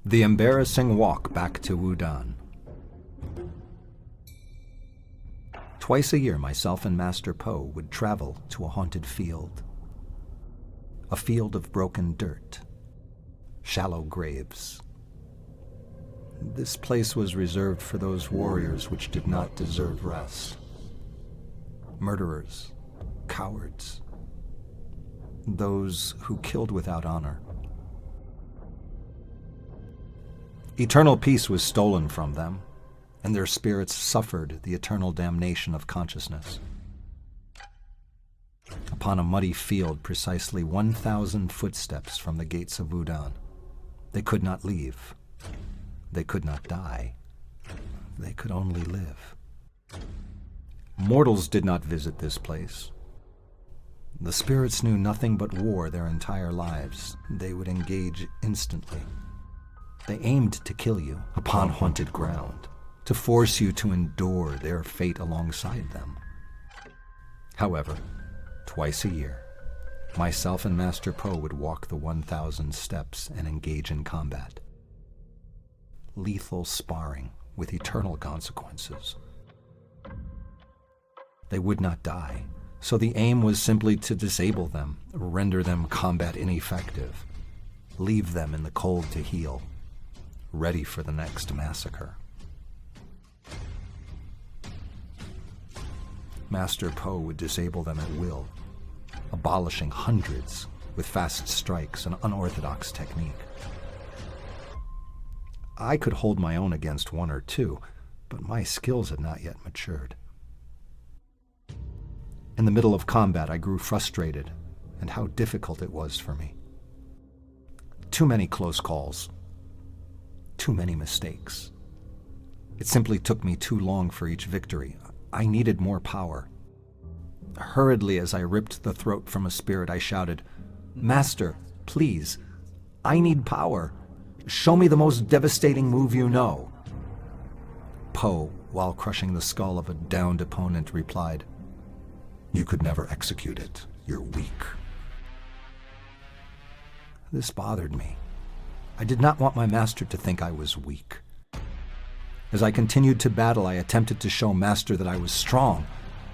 The embarrassing walk back to Wudan. Twice a year, myself and Master Po would travel to a haunted field. A field of broken dirt, shallow graves. This place was reserved for those warriors which did not deserve rest. Murderers, cowards, those who killed without honor. Eternal peace was stolen from them, and their spirits suffered the eternal damnation of consciousness. Upon a muddy field precisely 1,000 footsteps from the gates of Wudan, they could not leave. They could not die. They could only live. Mortals did not visit this place. The spirits knew nothing but war their entire lives. They would engage instantly. They aimed to kill you upon haunted ground, to force you to endure their fate alongside them. However, twice a year, myself and Master Po would walk the 1,000 steps and engage in combat. Lethal sparring with eternal consequences. They would not die, so the aim was simply to disable them, render them combat ineffective, leave them in the cold to heal, ready for the next massacre. Master Po would disable them at will, abolishing hundreds with fast strikes and unorthodox technique. I could hold my own against one or two, but my skills had not yet matured. In the middle of combat, I grew frustrated, and how difficult it was for me. Too many close calls. Too many mistakes. It simply took me too long for each victory. I needed more power. Hurriedly, as I ripped the throat from a spirit, I shouted, "Master, please, I need power. Show me the most devastating move you know." Po, while crushing the skull of a downed opponent, replied, "You could never execute it. You're weak." This bothered me. I did not want my master to think I was weak. As I continued to battle, I attempted to show Master that I was strong,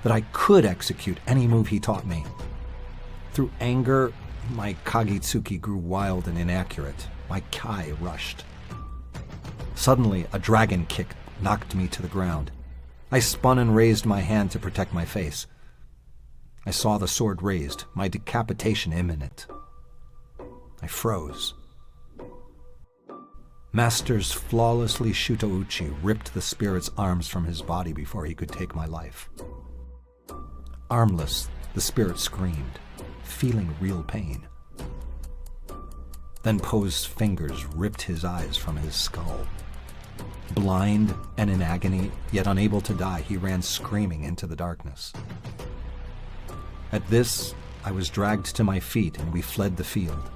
that I could execute any move he taught me. Through anger, my Kagitsuki grew wild and inaccurate. My Kai rushed. Suddenly, a dragon kick knocked me to the ground. I spun and raised my hand to protect my face. I saw the sword raised, my decapitation imminent. I froze. Master's flawlessly Shutouchi ripped the spirit's arms from his body before he could take my life. Armless, the spirit screamed, feeling real pain. Then Po's fingers ripped his eyes from his skull. Blind and in agony, yet unable to die, he ran screaming into the darkness. At this, I was dragged to my feet and we fled the field,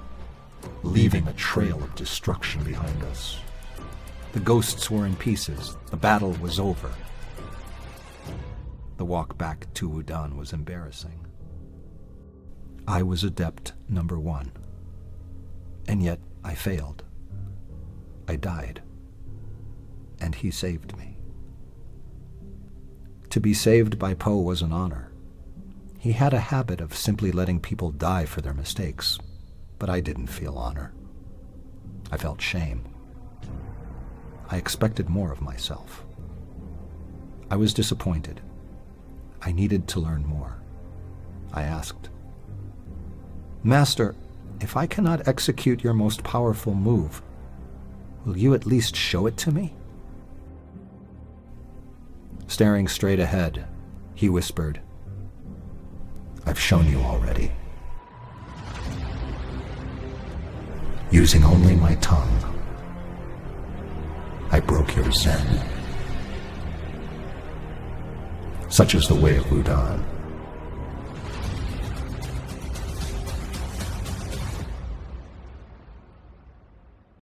leaving a trail of destruction behind us. The ghosts were in pieces. The battle was over. The walk back to Wudan was embarrassing. I was adept number 1. And yet I failed. I died. And he saved me. To be saved by Po was an honor. He had a habit of simply letting people die for their mistakes, but I didn't feel honor. I felt shame. I expected more of myself. I was disappointed. I needed to learn more. I asked, "Master, if I cannot execute your most powerful move, will you at least show it to me?" Staring straight ahead, he whispered, "I've shown you already. Using only my tongue, I broke your zen. Such is the way of Wudan.